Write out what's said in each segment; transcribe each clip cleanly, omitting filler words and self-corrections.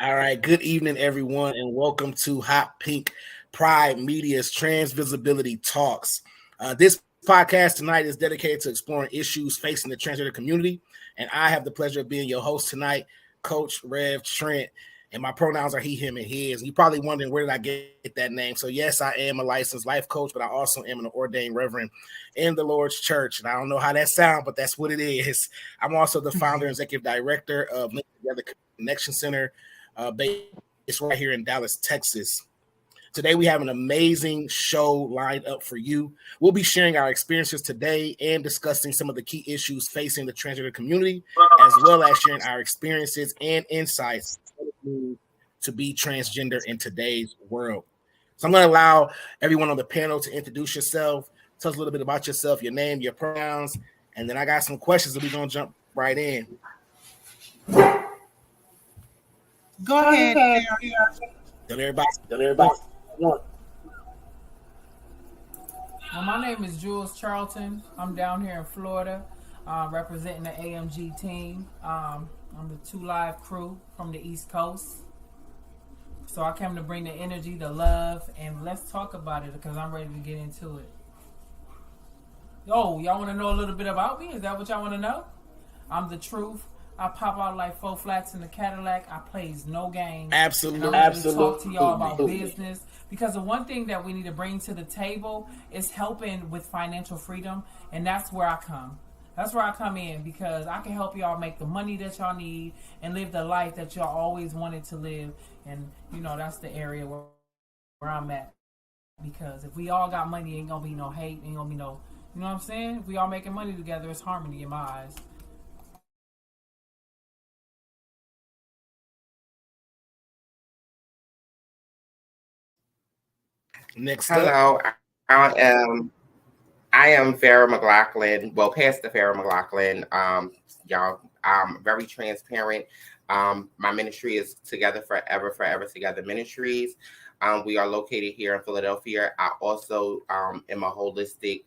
All right. Good evening, everyone, and welcome to Hot Pink Pride Media's Trans Visibility Talks. This podcast tonight is dedicated to exploring issues facing the transgender community, and I have the pleasure of being your host tonight, Coach Rev Trent. And my pronouns are he, him, and his. And you're probably wondering where did I get that name? So yes, I am a licensed life coach, but I also am an ordained reverend in the Lord's Church. And I don't know how that sounds, but that's what it is. I'm also the founder and executive director of Link Together Connection Center, based right here in Dallas, Texas. Today, we have an amazing show lined up for you. We'll be sharing our experiences today and discussing some of the key issues facing the transgender community, as well as sharing our experiences and insights to be transgender in today's world. So, I'm going to allow everyone on the panel to introduce yourself, tell us a little bit about yourself, your name, your pronouns, and then I got some questions that we're going to jump right in. Go ahead. Tell everybody. Well, my name is Jules Charlton. I'm down here in Florida, representing the AMG team. I'm the Two Live crew from the East Coast. So I came to bring the energy, the love, and let's talk about it because I'm ready to get into it. Yo, y'all want to know a little bit about me? Is that what y'all want to know? I'm the truth. I pop out like 4 flats in the Cadillac. I plays no games. Absolutely. And I'm ready to talk to y'all about business. Because the one thing that we need to bring to the table is helping with financial freedom. And that's where I come. That's where I come in because I can help y'all make the money that y'all need and live the life that y'all always wanted to live. And, that's the area where I'm at. Because if we all got money, ain't going to be no hate. Ain't going to be no, you know what I'm saying? If we all making money together, it's harmony in my eyes. Next Hello, I am Farrah McLaughlin. Well, Pastor Farrah McLaughlin. Y'all, I'm very transparent. My ministry is Together Forever, Forever Together Ministries. We are located here in Philadelphia. I also am a holistic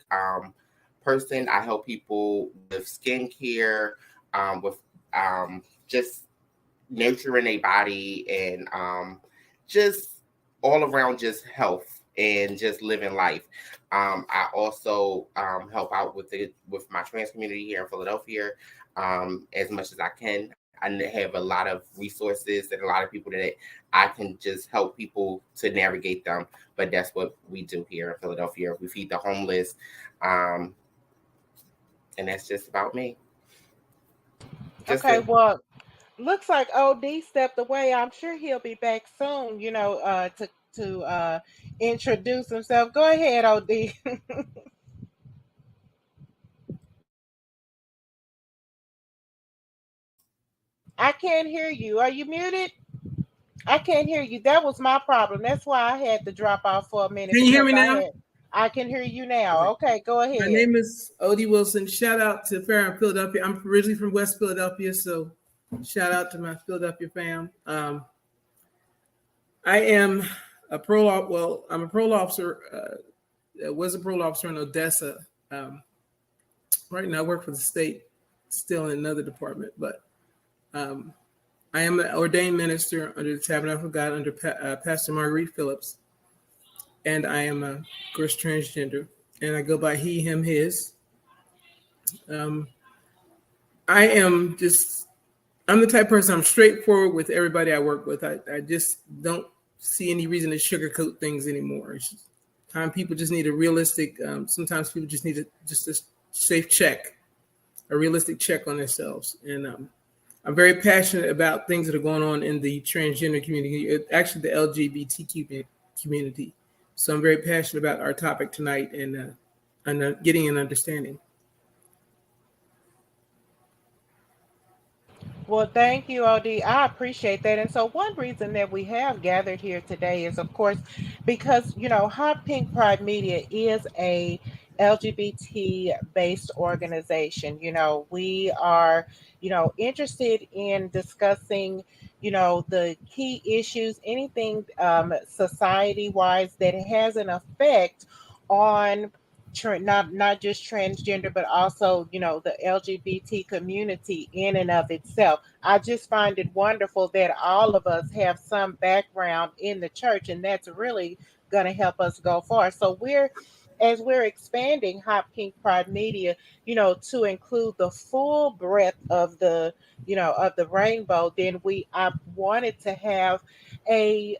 person. I help people with skincare, with just nurturing a body and just all around just health and just living life. I also help out with my trans community here in Philadelphia as much as I can. I have a lot of resources and a lot of people that I can just help people to navigate them. But that's what we do here in Philadelphia. We feed the homeless, and that's just about me. Well, looks like OD stepped away. I'm sure he'll be back soon, to introduce himself. Go ahead, OD. I can't hear you. Are you muted? I can't hear you. That was my problem. That's why I had to drop off for a minute. Can you hear me now? I can hear you now. Okay, go ahead. My name is Odie Wilson. Shout out to Farrah in Philadelphia. I'm originally from West Philadelphia, so shout out to my Philadelphia fam. I am a parole officer. Well, I'm a parole officer. Was a parole officer in Odessa. Right now, I work for the state, still in another department, but I am an ordained minister under the Tabernacle of God under Pastor Marguerite Phillips. And I am, of course, transgender. And I go by he, him, his. I'm the type of person, I'm straightforward with everybody I work with. I just don't see any reason to sugarcoat things anymore. It's just time people just need a realistic, sometimes people just need just a safe check, a realistic check on themselves. And I'm very passionate about things that are going on in the transgender community, actually the LGBTQ community. So I'm very passionate about our topic tonight and getting an understanding. Well, thank you, OD. I appreciate that. And so, one reason that we have gathered here today is, of course, because, Hot Pink Pride Media is a LGBT based organization. We are, interested in discussing, the key issues, anything society wise that has an effect on not just transgender, but also, you know, the LGBT community in and of itself. I just find it wonderful that all of us have some background in the church, and that's really going to help us go far. So as we're expanding Hot Pink Pride Media, you know, to include the full breadth of the, you know, of the rainbow, then I wanted to have a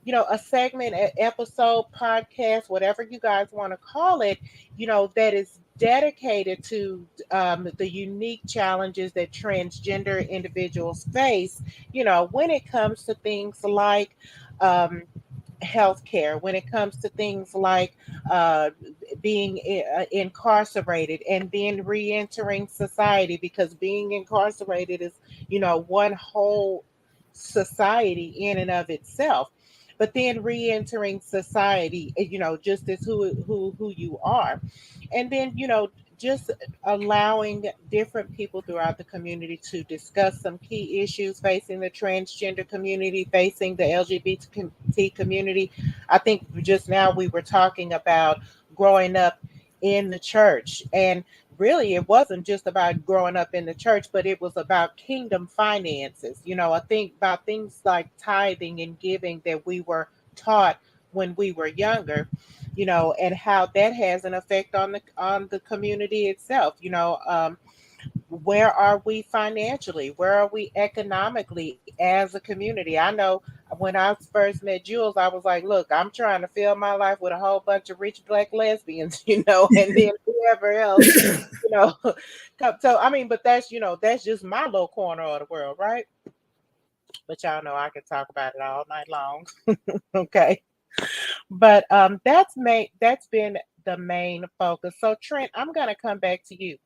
you know, a segment, an episode, podcast, whatever you guys want to call it, you know, that is dedicated to the unique challenges that transgender individuals face, you know, when it comes to things like um, healthcare, when it comes to things like uh, being incarcerated and then re-entering society, because being incarcerated is, you know, one whole society in and of itself. But then re-entering society, you know, just as who you are, and then, you know, just allowing different people throughout the community to discuss some key issues facing the transgender community, facing the LGBT community. I think just now we were talking about growing up in the church, and really it wasn't just about growing up in the church, but it was about kingdom finances. You know, I think about things like tithing and giving that we were taught when we were younger, you know, and how that has an effect on the community itself. You know, where are we financially? Where are we economically as a community? I know when I first met Jules, I was like, look, I'm trying to fill my life with a whole bunch of rich black lesbians, you know, and then whoever else, you know. So I mean, but that's, you know, that's just my little corner of the world, right? But y'all know I could talk about it all night long. Okay. But that's been the main focus. So Trent, I'm gonna come back to you.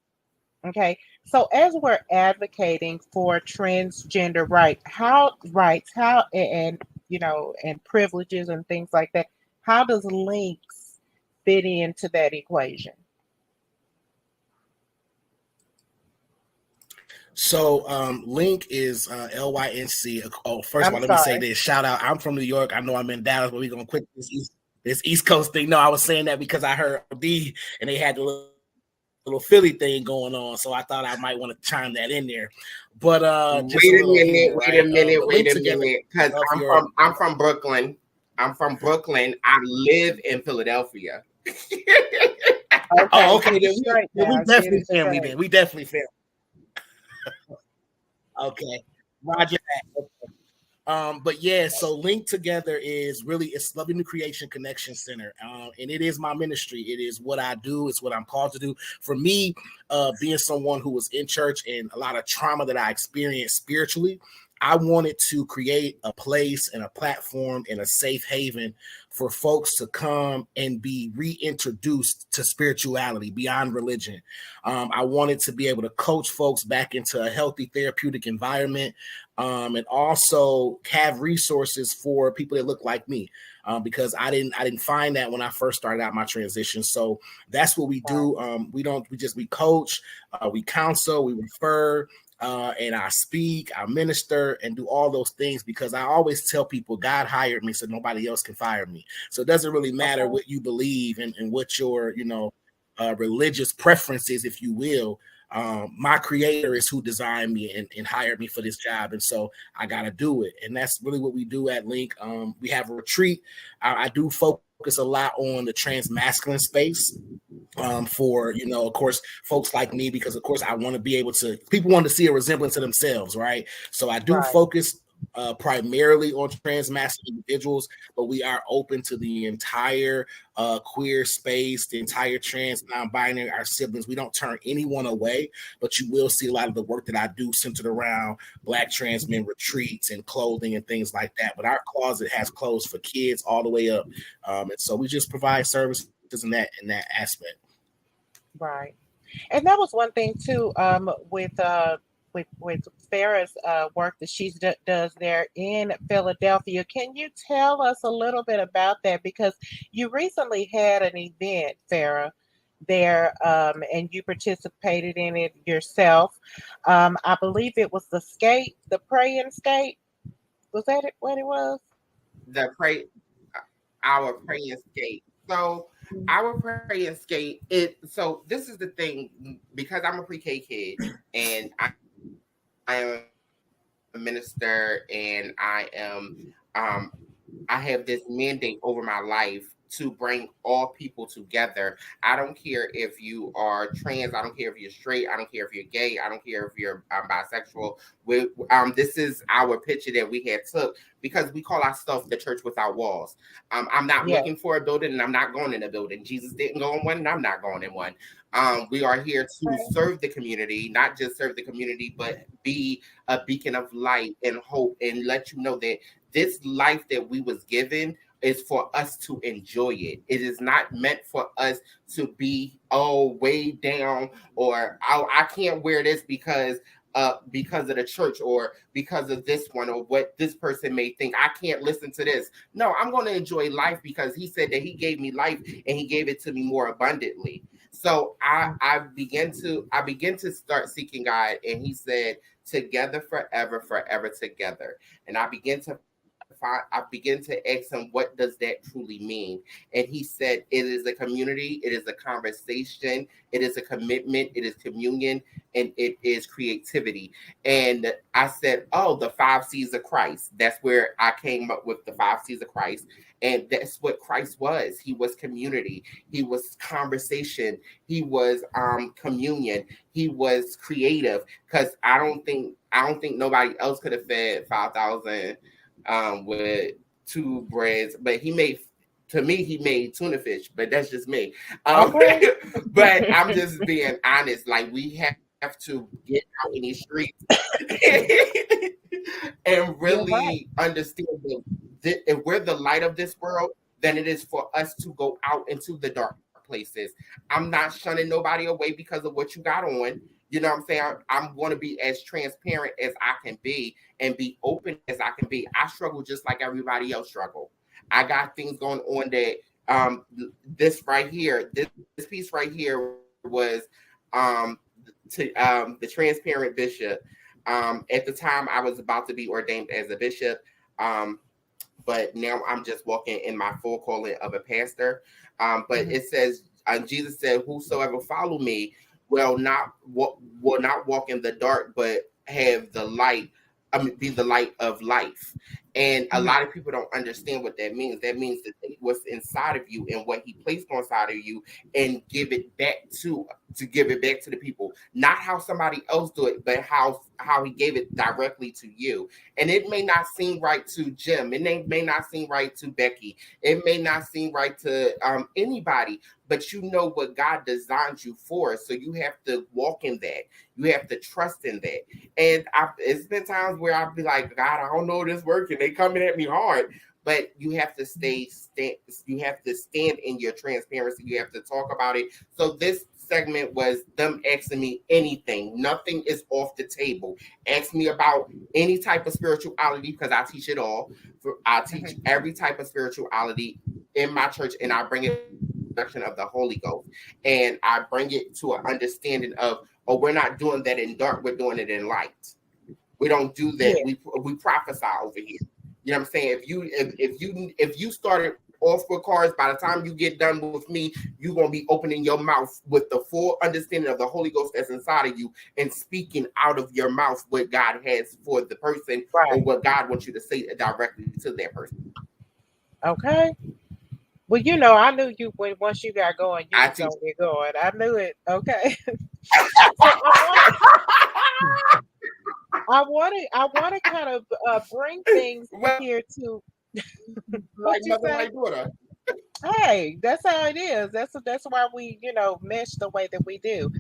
Okay. So as we're advocating for transgender rights, how and you know, and privileges and things like that, how does links fit into that equation? So Link is LYNC. Oh, first of all, I'm let me say sorry. this. Shout out. I'm from New York. I know I'm in Dallas, but we're gonna quit this East Coast thing. No, I was saying that because I heard D and they had the little Philly thing going on. So I thought I might want to chime that in there. But just Wait a a little minute, humor, wait right? a minute, But wait Link a together minute, because of I'm from Brooklyn. I'm from Brooklyn. I live in Philadelphia. Okay, Oh, okay. get it straight Then we now. Get definitely it family. straight. Then we definitely family. Okay. Roger that. But yeah, so Link Together is really, it's Loving New Creation Connection Center. And it is my ministry. It is what I do. It's what I'm called to do. For me, being someone who was in church and a lot of trauma that I experienced spiritually, I wanted to create a place and a platform and a safe haven for folks to come and be reintroduced to spirituality beyond religion. I wanted to be able to coach folks back into a healthy therapeutic environment, and also have resources for people that look like me, because I didn't find that when I first started out my transition. So that's what we do. We coach, we counsel, we refer. And I speak, I minister, and do all those things because I always tell people God hired me so nobody else can fire me. So it doesn't really matter what you believe and what your, religious preferences, if you will. My creator is who designed me and hired me for this job. And so I got to do it. And that's really what we do at Link. We have a retreat. I do focus a lot on the trans masculine space, for, of course, folks like me, because of course I want to be able to, people want to see a resemblance to themselves, right? So I do focus primarily on trans masculine individuals, but we are open to the entire queer space, the entire trans, non-binary, our siblings. We don't turn anyone away, but you will see a lot of the work that I do centered around Black trans men retreats and clothing and things like that. But our closet has clothes for kids all the way up, and so we just provide services in that aspect. Right. And that was one thing too, with Farah's work that she does there in Philadelphia. Can you tell us a little bit about that? Because you recently had an event, Farah, there, and you participated in it yourself. I believe it was the pray and skate. Was that what it was? Our praying skate. So our pray and skate it. So this is the thing, because I'm a pre-K kid and I am a minister, and I have this mandate over my life to bring all people together. I don't care if you are trans. I don't care if you're straight. I don't care if you're gay. I don't care if you're bisexual. This is our picture that we had took, because we call ourselves the church without walls. I'm not looking for a building, and I'm not going in a building. Jesus didn't go in one, and I'm not going in one. We are here to serve the community, not just serve the community, but be a beacon of light and hope, and let you know that this life that we was given is for us to enjoy it. It is not meant for us to be way down, or I can't wear this because of the church, or because of this one, or what this person may think. I can't listen to this. No, I'm going to enjoy life, because he said that he gave me life and he gave it to me more abundantly. So I began to start seeking God, and he said, together forever, forever together. And I began to ask him, what does that truly mean? And he said, it is a community, it is a conversation, it is a commitment, it is communion, and it is creativity. And I said, the 5 C's of Christ. That's where I came up with the 5 C's of Christ. And that's what Christ was. He was community. He was conversation. He was communion. He was creative. Because I don't think nobody else could have fed 5,000 with 2 breads, but he made tuna fish, but that's just me. But I'm just being honest. Like, we have to get out in these streets and really understand that if we're the light of this world, then it is for us to go out into the dark places. I'm not shunning nobody away because of what you got on. You know what I'm saying? I'm going to be as transparent as I can be and be open as I can be. I struggle just like everybody else struggle. I got things going on that this right here, this piece right here was to the transparent bishop. At the time, I was about to be ordained as a bishop, but now I'm just walking in my full calling of a pastor. But it says, Jesus said, "Whosoever follow me will not walk in the dark, but have the light. Be the light of life." And a lot of people don't understand what that means. That means to take what's inside of you and what he placed inside of you and give it back to the people. Not how somebody else do it, but how he gave it directly to you. And it may not seem right to Jim. It may not seem right to Becky. It may not seem right to anybody, but you know what God designed you for. So you have to walk in that. You have to trust in that. And it's been times where I'll be like, God, I don't know this working. They coming at me hard. But you have to you have to stand in your transparency. You have to talk about it. So this segment was them asking me anything. Nothing is off the table. Ask me about any type of spirituality, because I teach it all. I teach every type of spirituality in my church, and I bring it of the Holy Ghost, and I bring it to an understanding of, we're not doing that in dark, we're doing it in light. We don't do that. We prophesy over here. You know what I'm saying? If you started off with cards, by the time you get done with me, you're gonna be opening your mouth with the full understanding of the Holy Ghost that's inside of you, and speaking out of your mouth what God has for the person, or what God wants you to say directly to that person. Okay. Well, I knew you once you got going, you was gonna get going. I knew it. Okay. I want to kind of bring things here to. Like mother, like daughter. Hey, that's how it is. That's why we, mesh the way that we do.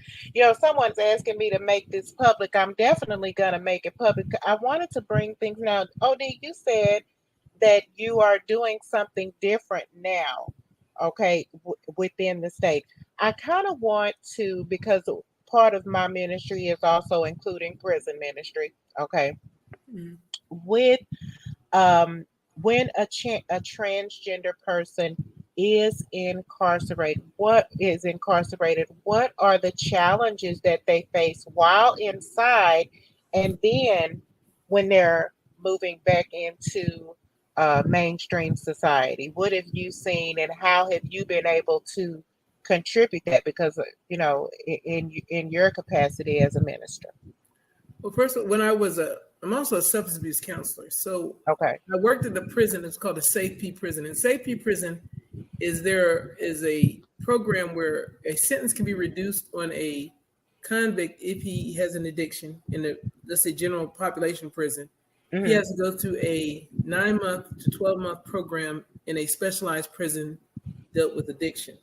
Someone's asking me to make this public. I'm definitely gonna make it public. I wanted to bring things now. OD, you said that you are doing something different now, okay, within the state. I kind of want to, because part of my ministry is also including prison ministry, okay, with when a transgender person is incarcerated, what are the challenges that they face while inside, and then when they're moving back into mainstream society? What have you seen, and how have you been able to contribute that? Because in your capacity as a minister. Well, first, when I'm also a substance abuse counselor. So Okay. I worked at the prison. It's called a Safe P Prison. And Safe P Prison is a program where a sentence can be reduced on a convict if he has an addiction in the, let's say, general population prison. Mm-hmm. He has to go through a 9-month to 12-month program in a specialized prison dealt with addiction.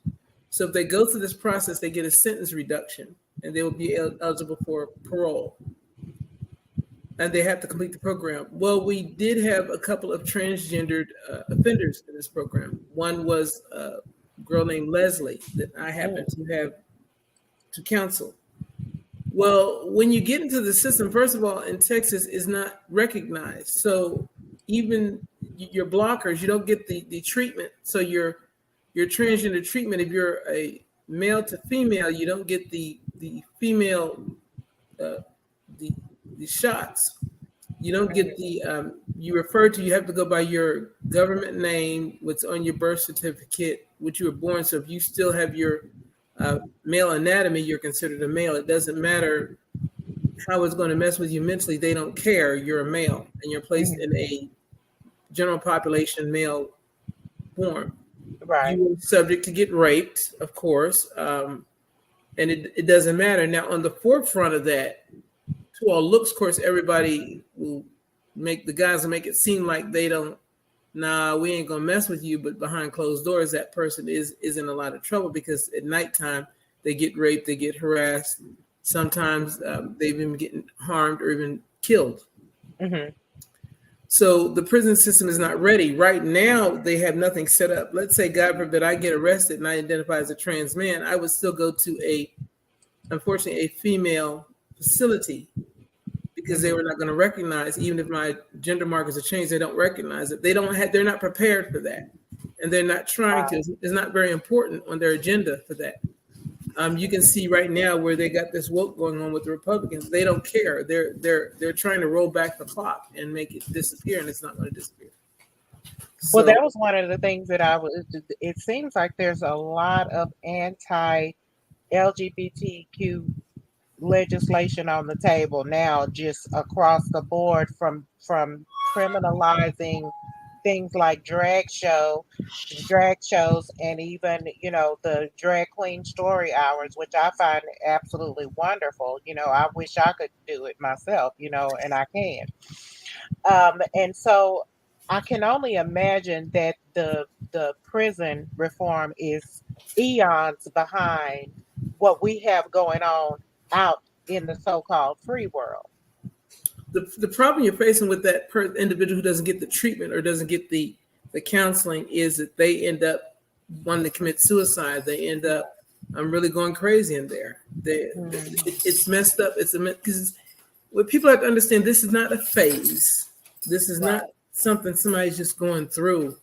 So if they go through this process, they get a sentence reduction and they will be eligible for parole. And they have to complete the program. Well, we did have a couple of transgendered offenders in this program. One was a girl named Leslie that I happened to have to counsel. Well, when you get into the system, first of all, in Texas, is not recognized. So even your blockers, you don't get the treatment. So your transgender treatment, if you're a male to female, you don't get the female the shots. You don't get the you have to go by your government name, what's on your birth certificate, which you were born. So if you still have your male anatomy, you're considered a male. It doesn't matter how it's going to mess with you mentally. They don't care. You're a male and you're placed in a general population male form. Right. You are subject to get raped, of course. And it doesn't matter. Now, on the forefront of that, to all looks, of course, everybody will make it seem like they don't, we ain't gonna mess with you. But behind closed doors, that person is in a lot of trouble because at nighttime they get raped, they get harassed. Sometimes they've been getting harmed or even killed. Mm-hmm. So the prison system is not ready. Right now, they have nothing set up. Let's say, God forbid, I get arrested and I identify as a trans man, I would still go to unfortunately, a female facility because they were not going to recognize, even if my gender markers are changed, they don't recognize it. They're not prepared for that. And they're not trying to. It's not very important on their agenda for that. You can see right now where they got this woke going on with the Republicans. They don't care. They're trying to roll back the clock and make it disappear, and it's not going to disappear. Well, that was one of the things that it seems like there's a lot of anti-LGBTQ legislation on the table now, just across the board, from criminalizing things like drag shows, and even the drag queen story hours, which I find absolutely wonderful. I wish I could do it myself, and I can. And so I can only imagine that the prison reform is eons behind what we have going on out in the so-called free world. The problem you're facing with that individual who doesn't get the treatment or doesn't get the counseling is that they end up wanting to commit suicide. They end up really going crazy in there. It's messed up. Because what people have to understand, this is not a phase. This is not something somebody's just going through.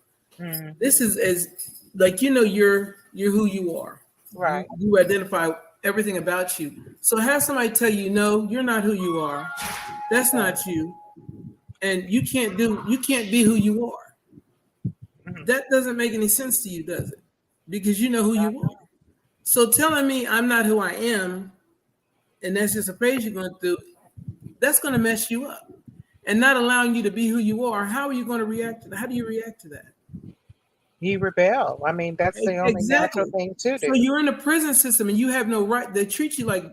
This is you're who you are. Right. You identify everything about you. So have somebody tell you, no, you're not who you are. That's not you. And you can't be who you are. That doesn't make any sense to you, does it? Because you know who you are. So telling me I'm not who I am, and that's just a phase you're going through, that's going to mess you up. And not allowing you to be who you are, how are you going to react to that? How do you react to that? You rebel. I mean, that's the only natural thing to do. So you're in a prison system and you have no right. They treat you like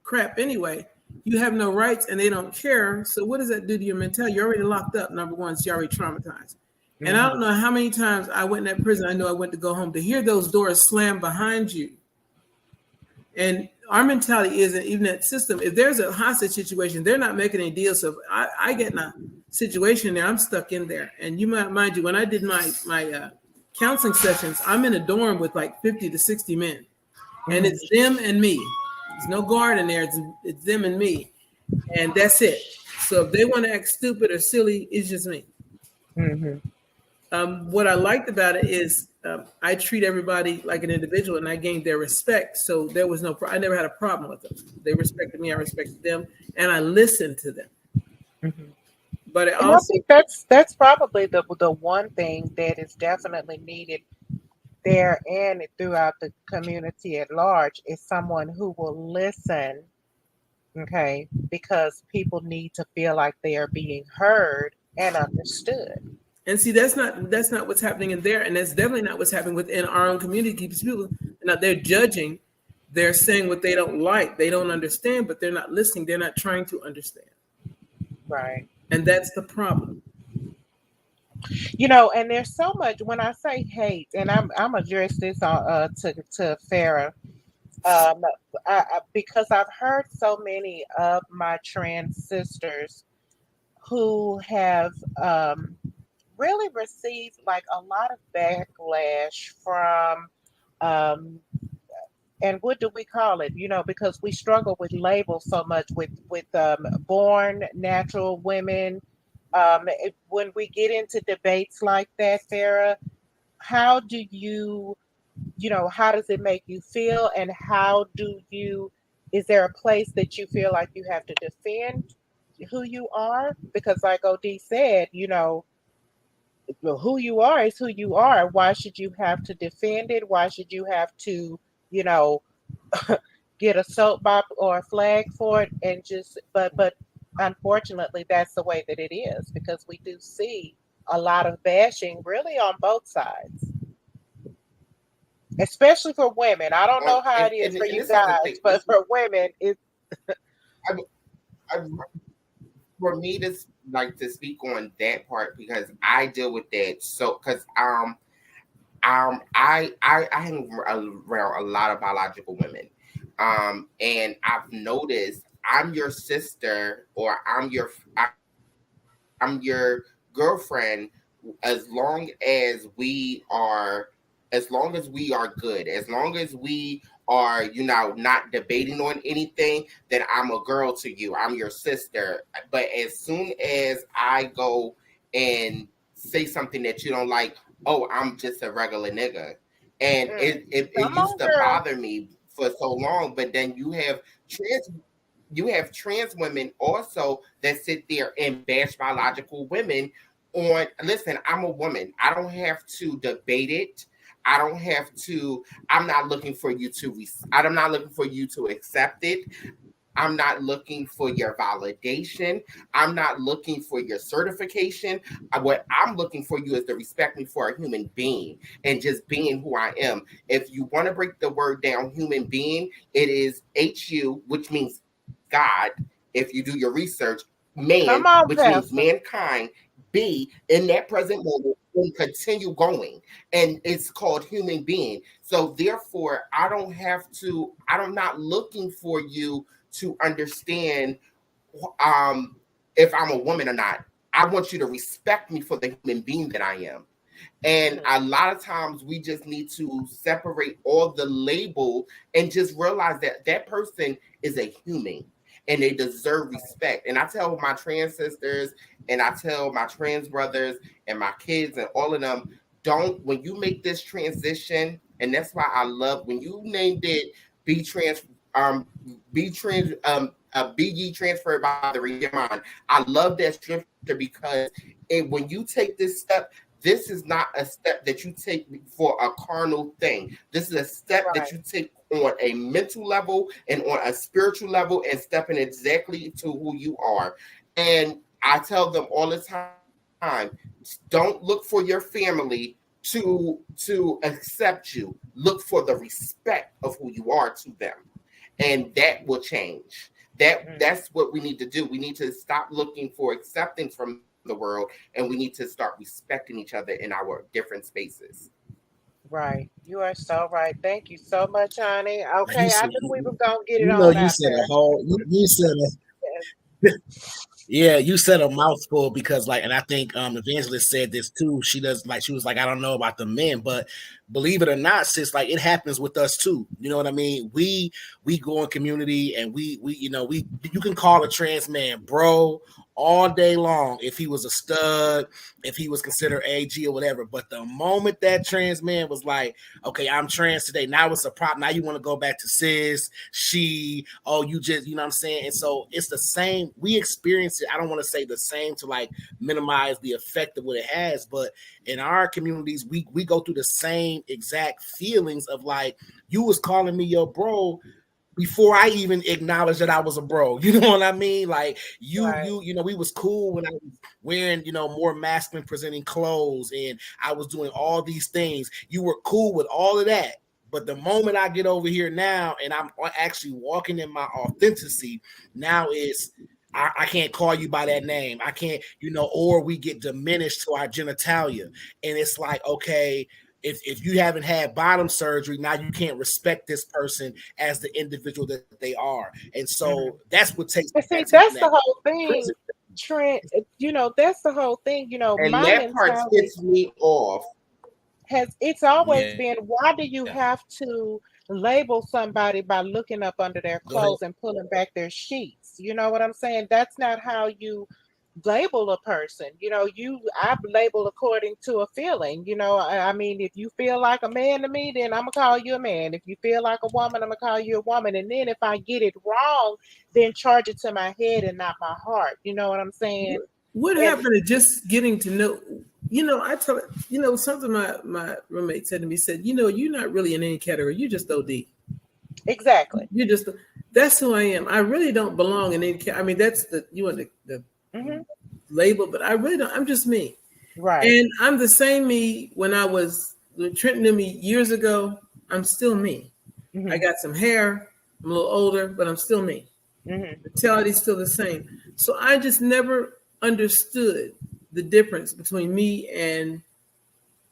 crap anyway. You have no rights and they don't care. So what does that do to your mentality? You're already locked up. Number one, so you're already traumatized. Mm-hmm. And I don't know how many times I went in that prison. I know I went to go home to hear those doors slam behind you. And our mentality isn't even that system. If there's a hostage situation, they're not making any deals. So if I get in a situation there, I'm stuck in there. And you might mind you, when I did my counseling sessions, I'm in a dorm with like 50 to 60 men, and it's them and me. There's no guard in there. It's them and me, and that's it. So if they want to act stupid or silly, it's just me. Mm-hmm. What I liked about it is I treat everybody like an individual, and I gained their respect. So there was I never had a problem with them. They respected me, I respected them, and I listened to them. Mm-hmm. But it And I also, think that's probably the one thing that is definitely needed there and throughout the community at large is someone who will listen, okay, because people need to feel like they are being heard and understood. and see, that's not what's happening in there, and that's definitely not what's happening within our own community. Because people, now they're judging, they're saying what they don't like, they don't understand, but they're not listening. They're not trying to understand, Right. and that's the problem. And there's so much when I say hate, and I'm address this on to Farah, um, because I've heard so many of my trans sisters who have really received like a lot of backlash from um, and what do we call it? Because we struggle with labels so much with born natural women. When we get into debates like that, Farah, how do how does it make you feel, and how do you? Is there a place that you feel like you have to defend who you are? Because, like Od said, who you are is who you are. Why should you have to defend it? Why should you have to, you know, get a soapbox or a flag for it? And but unfortunately, that's the way that it is because we do see a lot of bashing really on both sides, especially for women. I don't know how it is for and you this is the guys, thing. but for women, it's I, I, for me to to speak on that part because I deal with that. So because I hang around a lot of biological women, and I've noticed I'm your sister or I'm your girlfriend as long as we are good, as long as we are, not debating on anything, then I'm a girl to you. I'm your sister. But as soon as I go and say something that you don't like, oh, I'm just a regular nigga. And it come used on, to girl. bother me for so long, but then trans women also that sit there and bash biological women on. Listen, I'm a woman. I don't have to debate it. I don't have to. I'm not looking for you to. I'm not looking for you to accept it. I'm not looking for your validation. I'm not looking for your certification. What I'm looking for you is to respect me for a human being and just being who I am. If you want to break the word down, human being, it is HU, which means God. If you do your research, Come man, on, which means Pastor. mankind, be in that present moment and continue going. And it's called human being. So therefore, I'm not looking for you to understand if I'm a woman or not. I want you to respect me for the human being that I am. And a lot of times we just need to separate all the label and just realize that that person is a human and they deserve respect. And I tell my trans sisters and I tell my trans brothers and my kids and all of them, when you make this transition, and that's why I love when you named it be trans, be trans, be ye transferred by the Redeemer. I love that scripture because when you take this step, this is not a step that you take for a carnal thing. This is a step Right. that you take on a mental level and on a spiritual level and stepping exactly to who you are. And I tell them all the time, don't look for your family to accept you. Look for the respect of who you are to them. And that will change. That's what we need to do. We need to stop looking for acceptance from the world, and we need to start respecting each other in our different spaces. Right. You are so right. Thank you so much, honey. You Okay, I said, knew we were gonna get it you know, on you out said there. a whole. You said Yeah, you said a mouthful because, like, and I think Evangelist said this too. She was like, I don't know about the men, but believe it or not, sis, like it happens with us too. You know what I mean? We go in community and we you can call a trans man bro all day long if he was a stud, if he was considered AG or whatever. But the moment that trans man was like, okay, I'm trans today, now it's a problem. Now you want to go back to sis, she, oh, you just, you know what I'm saying? And so it's the same. We experience I don't want to say the same to like minimize the effect of what it has, but in our communities, we go through the same exact feelings of like, you was calling me your bro before I even acknowledged that I was a bro. You know what I mean? Like you know, we was cool when I was wearing, you know, more masculine presenting clothes and I was doing all these things. You were cool with all of that. But the moment I get over here now and I'm actually walking in my authenticity, now is I can't call you by that name. I can't, you know, or we get diminished to our genitalia. And it's like, okay, if you haven't had bottom surgery, now you can't respect this person as the individual that they are. And so that's what takes. See, that's the whole thing, Trent. You know, that's the whole thing. You know, and my that part gets me off. It's always been, why do you have to label somebody by looking up under their clothes and pulling back their sheets? You know what I'm saying? That's not how you label a person. You know, I label according to a feeling. You know, I mean, if you feel like a man to me, then I'm gonna call you a man. If you feel like a woman, I'm gonna call you a woman. And then if I get it wrong, then charge it to my head and not my heart. You know what I'm saying? What happened to just getting to know? You know, I tell you know something my roommate said to me, said, you know, you're not really in any category, you just OD. Exactly. You just, that's who I am. I really don't belong in any. I mean, that's the label, but I really don't. I'm just me. Right. And I'm the same me when Trent knew me years ago. I'm still me. I got some hair. I'm a little older, but I'm still me. Mentality's still the same. So I just never understood the difference between me and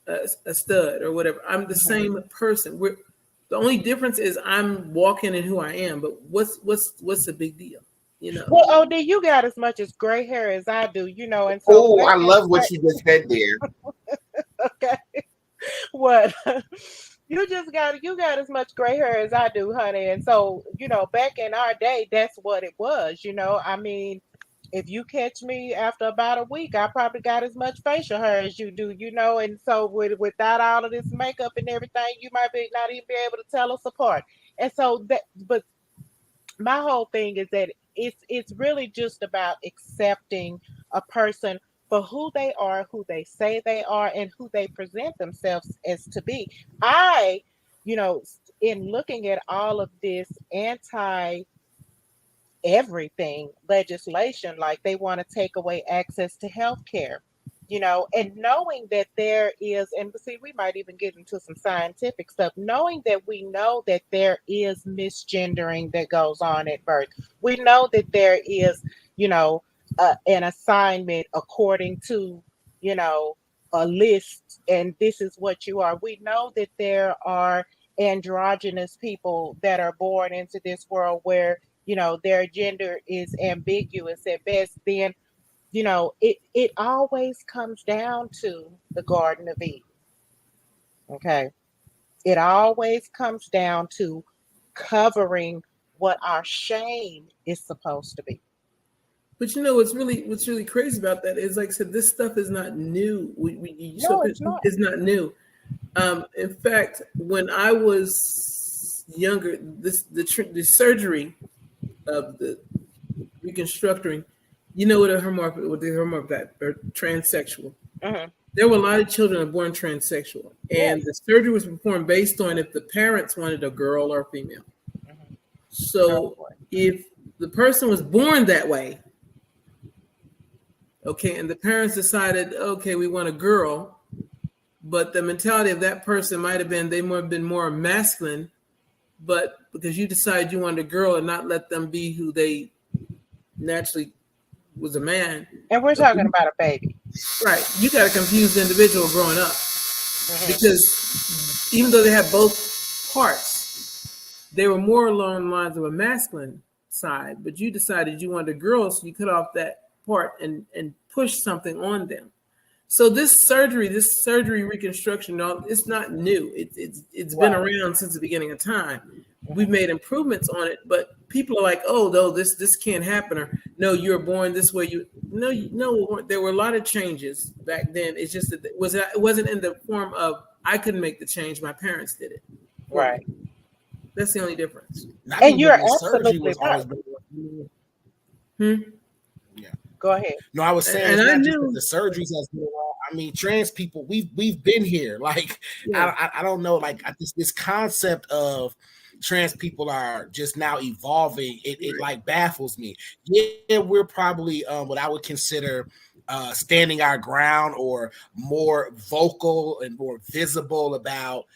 a stud or whatever. I'm the same person. The only difference is I'm walking in who I am. But what's the big deal? You know. Well, OD, you got as much as gray hair as I do, you know, and so. Oh, I love what you just said there. Okay. What? You got as much gray hair as I do, honey. And so, you know, back in our day, that's what it was. You know, I mean, if you catch me after about a week, I probably got as much facial hair as you do, you know, and so without all of this makeup and everything, you might not even be able to tell us apart. And so but my whole thing is that it's really just about accepting a person for who they are, who they say they are, and who they present themselves as to be. I, you know, in looking at all of this anti-everything legislation, like they want to take away access to health care, you know, and knowing that there is, and see, we might even get into some scientific stuff, knowing that we know that there is misgendering that goes on at birth. We know that there is, you know, an assignment according to, you know, a list, and this is what you are. We know that there are androgynous people that are born into this world where, you know, their gender is ambiguous at best. Then, you know, it always comes down to the Garden of Eden. Okay. It always comes down to covering what our shame is supposed to be. But you know what's really crazy about that is, like I said, this stuff is not new. It's not. It's not new. In fact, when I was younger, the surgery of the reconstructing, you know what the hermaphrodite or transsexual. There were a lot of children that were born transsexual, and the surgery was performed based on if the parents wanted a girl or a female. So if the person was born that way, okay, and the parents decided, okay, we want a girl, but the mentality of that person might have been, they might have been more masculine, but because you decided you wanted a girl and not let them be who they naturally was, a man. And we're talking about a baby. Right. You got a confused individual growing up. Because even though they have both parts, they were more along the lines of a masculine side, but you decided you wanted a girl, so you cut off that part and push something on them. So this surgery reconstruction, it's not new. It's been around since the beginning of time. We've made improvements on it, but people are like, oh, no, this can't happen, or no, you were born this way. No, there were a lot of changes back then. It's just that it wasn't in the form of I couldn't make the change, my parents did it. Right. That's the only difference. And you're absolutely right. Yeah. Go ahead. No, I was saying And it's I not just knew- that the surgeries has been wrong. I mean, trans people, we've been here. Like, Yeah. I don't know, like this concept of trans people are just now evolving. It like baffles me. Yeah, we're probably what I would consider standing our ground or more vocal and more visible about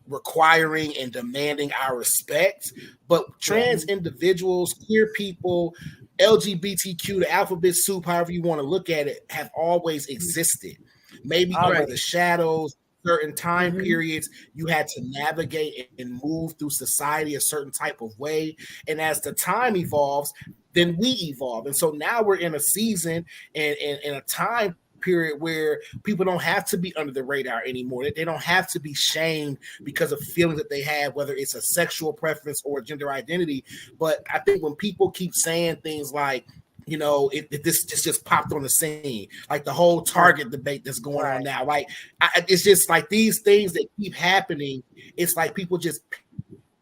requiring and demanding our respect. But trans individuals, queer people, LGBTQ, the alphabet soup, however you want to look at it, have always existed. Maybe under the shadows, certain time periods, you had to navigate and move through society a certain type of way. And as the time evolves, then we evolve. And so now we're in a season and in a time period where people don't have to be under the radar anymore. They don't have to be shamed because of feelings that they have, whether it's a sexual preference or a gender identity. But I think when people keep saying things like, you know, this just popped on the scene, like the whole Target debate that's going on now. Like, it's just like these things that keep happening. It's like people just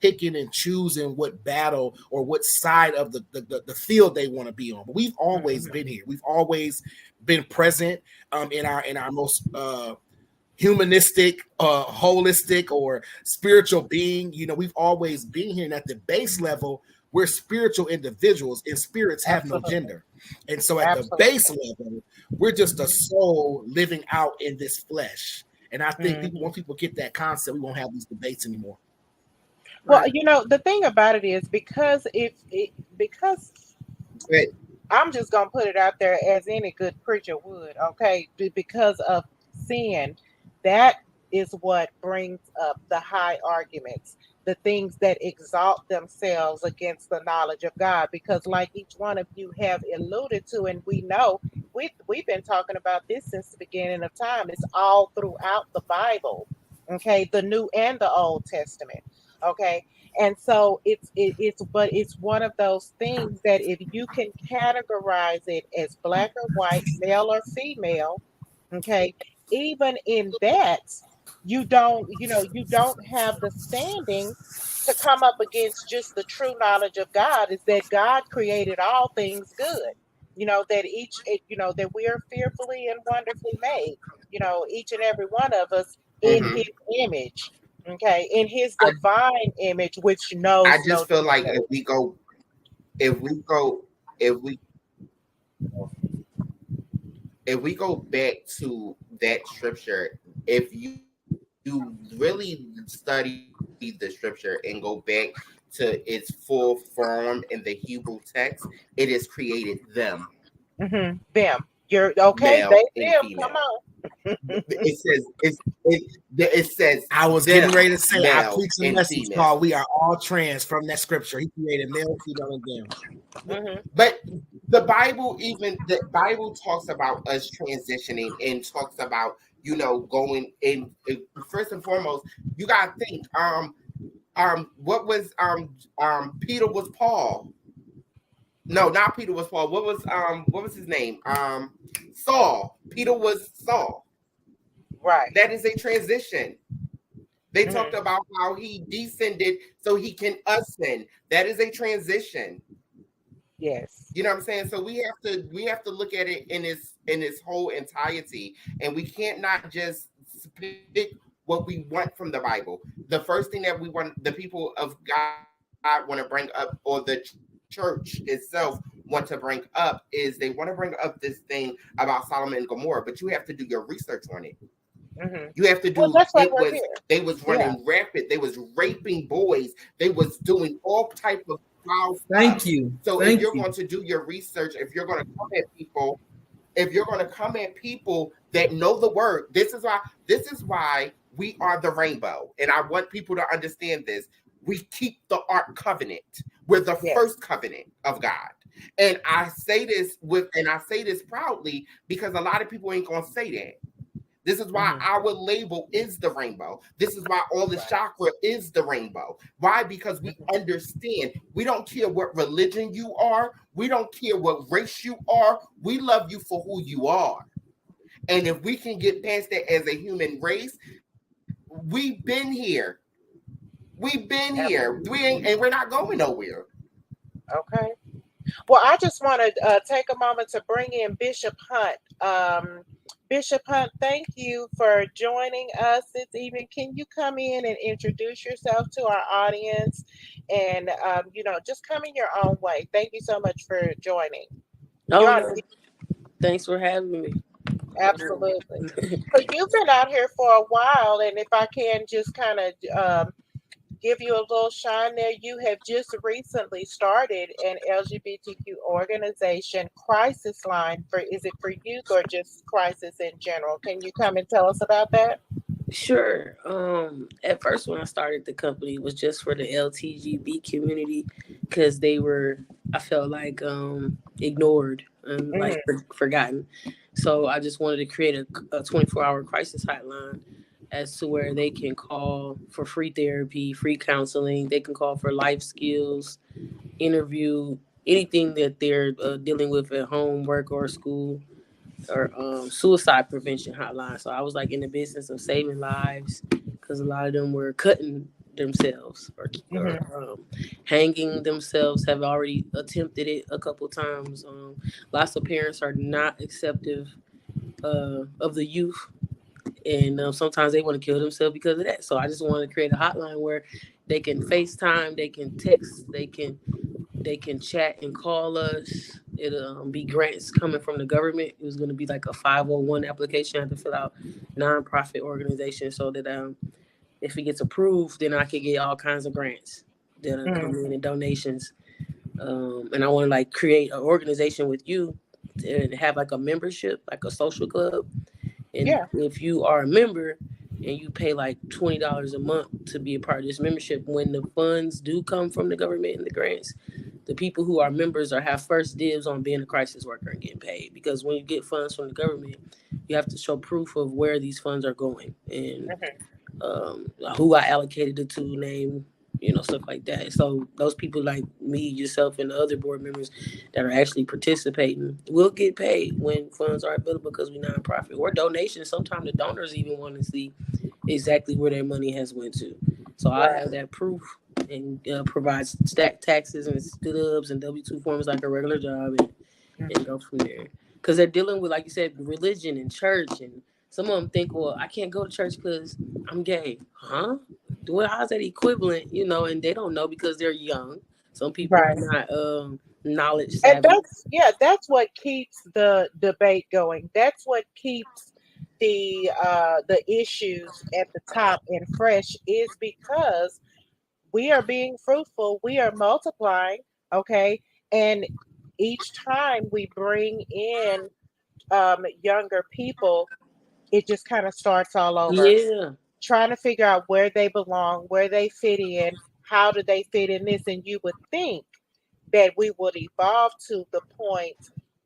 picking and choosing what battle or what side of the field they want to be on. But we've always been here. We've always been present in our most humanistic, holistic, or spiritual being. You know, we've always been here. And at the base level, we're spiritual individuals, and spirits have no gender. And so at the base level, we're just a soul living out in this flesh. And I think once people get that concept, we won't have these debates anymore. Well, you know, the thing about it is because I'm just gonna put it out there as any good preacher would, okay? Because of sin, that is what brings up the high arguments, the things that exalt themselves against the knowledge of God. Because, like each one of you have alluded to, and we know we've been talking about this since the beginning of time. It's all throughout the Bible, okay, the New and the Old Testament. Okay. And so it's one of those things that if you can categorize it as black or white, male or female, okay, even in that, you don't have the standing to come up against just the true knowledge of God, is that God created all things good. You know, that that we are fearfully and wonderfully made, you know, each and every one of us in his image. Okay, in his divine image, which knows. I just feel like if we go back to that scripture, if you really study the scripture and go back to its full form in the Hebrew text, it has created them. Them. You're okay. They them. Female. Come on. It says I was getting ready to say I preached a message female. called "We Are All Trans" from that scripture. He created male, female, and them. But the Bible talks about us transitioning and talks about, you know, going in. First and foremost, you gotta think. What was Peter was Paul? No, not Peter was Paul. What was his name? Saul. Peter was Saul. Right. That is a transition. They talked about how he descended so he can ascend. That is a transition. Yes. You know what I'm saying? So we have to look at it in its whole entirety, and we can't not just pick what we want from the Bible. The first thing that we want, the people of God want to bring up, or the church itself want to bring up, is they want to bring up this thing about Solomon and Gomorrah, but you have to do your research on it. You have to do. They was running rapid. They was raping boys. They was doing all type of foul stuff. Thank you. So if you're going to do your research, if you're going to come at people, that know the word, this is why we are the rainbow. And I want people to understand this. We keep the Ark Covenant. We're the first covenant of God. And I say this proudly because a lot of people ain't gonna say that. This is why our label is the rainbow. This is why all the chakra is the rainbow. Why? Because we understand. We don't care what religion you are. We don't care what race you are. We love you for who you are. And if we can get past that as a human race, we've been here. We've been here. And we're not going nowhere. Okay. Well, I just want to take a moment to bring in Bishop Hunt. Bishop Hunt, thank you for joining us this evening. Can you come in and introduce yourself to our audience and, just come in your own way? Thank you so much for joining. Oh You're on, no, thanks for having me. absolutely. So you've been out here for a while, and if I can just kind of give you a little shine there. You have just recently started an LGBTQ organization crisis line is it for youth or just crisis in general? Can you come and tell us about that? Sure. At first when I started the company, it was just for the LTGB community because they were, I felt like, ignored and like Mhm. forgotten. So I just wanted to create a 24-hour crisis hotline as to where they can call for free therapy, free counseling. They can call for life skills, interview anything that they're dealing with at home, work, or school, or suicide prevention hotline. So I was like in the business of saving lives because a lot of them were cutting themselves or Mhm. hanging themselves, have already attempted it a couple times. Lots of parents are not acceptive of the youth, and sometimes they want to kill themselves because of that. So I just wanted to create a hotline where they can FaceTime, they can text, they can chat and call us. It'll be grants coming from the government. It was going to be like a 501 application. I had to fill out nonprofit organization so that if it gets approved, then I could get all kinds of grants that'll come Mhm. in and donations. And I want to like create an organization with you and have like a membership, like a social club. And Yeah. if you are a member and you pay like $20 a month to be a part of this membership, when the funds do come from the government and the grants, the people who are members are have first dibs on being a crisis worker and getting paid. Because when you get funds from the government, you have to show proof of where these funds are going and Mhm. who I allocated it to, name, stuff like that. So those people like me, yourself, and the other board members that are actually participating will get paid when funds are available because we nonprofit or donations. Sometimes the donors even want to see exactly where their money has went to. So I Right. have that proof and provide stack taxes and stubs and W-2 forms like a regular job and go from there. Because they're dealing with, like you said, religion and church, and some of them think, well, I can't go to church because I'm gay. Huh? Well, how's that equivalent? And they don't know because they're young. Some people are Right. not knowledge And savvy. that's what keeps the debate going. That's what keeps the issues at the top and fresh is because we are being fruitful, we are multiplying, okay? And each time we bring in younger people, it just kind of starts all over, Yeah, trying to figure out where they belong, where they fit in, how do they fit in this. And you would think that we would evolve to the point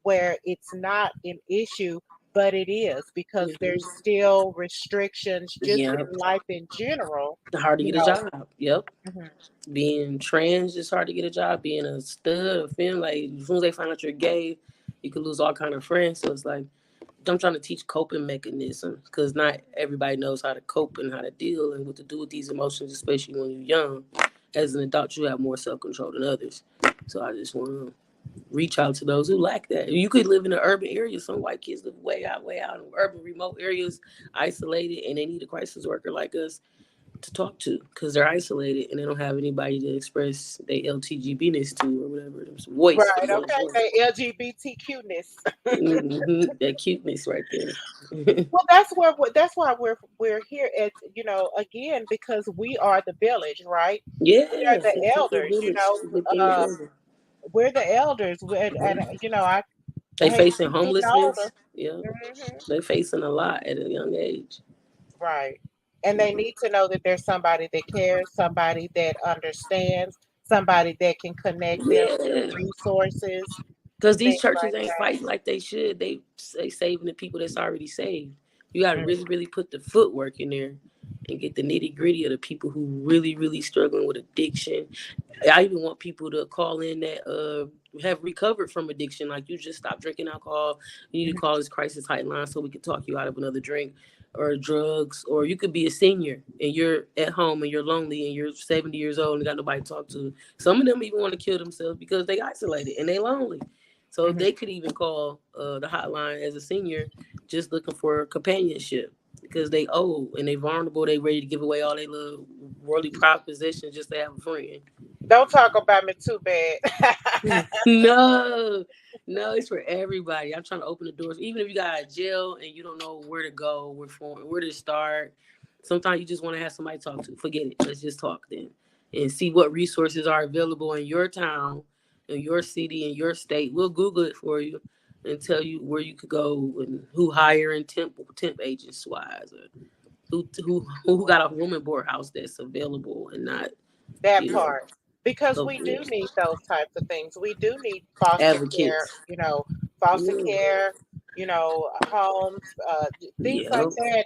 where it's not an issue, but it is because there's still restrictions just yeah. in life in general, Hard to you get a know. job. Yep. Mhm. Being trans is hard to get a job. Being a stud, a femme, like as soon as they find out you're gay, you could lose all kind of friends. So it's like I'm trying to teach coping mechanisms because not everybody knows how to cope and how to deal and what to do with these emotions, especially when you're young. As an adult, you have more self control than others. So I just want to reach out to those who lack that. You could live in an urban area. Some white kids live way out in urban, remote areas, isolated, and they need a crisis worker like us to talk to because they're isolated and they don't have anybody to express their LTGBness to or whatever. There's voice. Right, okay, the LGBTQness. That cuteness right there. Well, that's why we're here at again because we are the village, right? We are Yes, the it takes a elders, village to get them together. we're the elders, and I They hate to facing keep getting older. homelessness. Yeah, Hmm. they facing a lot at a young age. Right, and they need to know that there's somebody that cares, somebody that understands, somebody that can connect them to Yeah, resources, because these things churches like ain't that. fighting like they should. They saving the people that's already saved. You got to Mm. really, really put the footwork in there and get the nitty gritty of the people who really, really struggling with addiction. I even want people to call in that have recovered from addiction. Like, you just stopped drinking alcohol. You need to call this crisis hotline so we can talk you out of another drink or drugs. Or you could be a senior and you're at home and you're lonely and you're 70 years old and got nobody to talk to. Some of them even want to kill themselves because they isolated and they lonely. So they could even call the hotline as a senior, just looking for companionship because they old and they vulnerable. They ready to give away all their little worldly prop possessions just to have a friend. Don't talk about me too bad. No, it's for everybody. I'm trying to open the doors. Even if you got a jail and you don't know where to go, where to start. Sometimes you just want to have somebody to talk to. Forget it. Let's just talk then and see what resources are available in your town, in your city, in your state. We'll Google it for you and tell you where you could go and who hiring temp agents wise, or who got a room and board house that's available and not That you know part. Because we do need those types of things. We do need foster care, advocates. foster Yeah. care, homes, things like Yeah.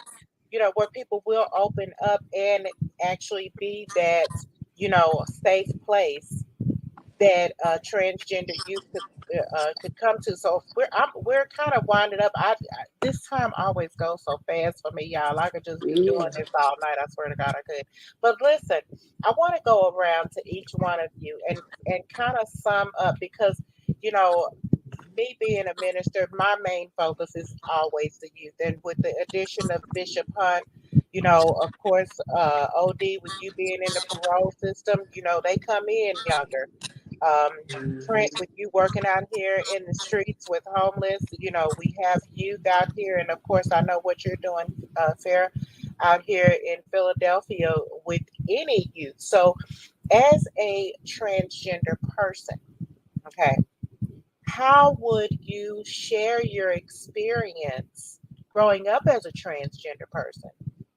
that, where people will open up and actually be that, safe place that transgender youth could come to. So we're kind of winding up. This time always goes so fast for me, y'all. I could just be doing this all night. I swear to God, I could. But listen, I want to go around to each one of you and kind of sum up because me being a minister, my main focus is always the youth. And with the addition of Bishop Hunt, of course, OD, with you being in the parole system, they come in younger. Trent, with you working out here in the streets with homeless, we have youth out here, and of course, I know what you're doing, Farah, out here in Philadelphia with any youth. So, as a transgender person, okay, how would you share your experience growing up as a transgender person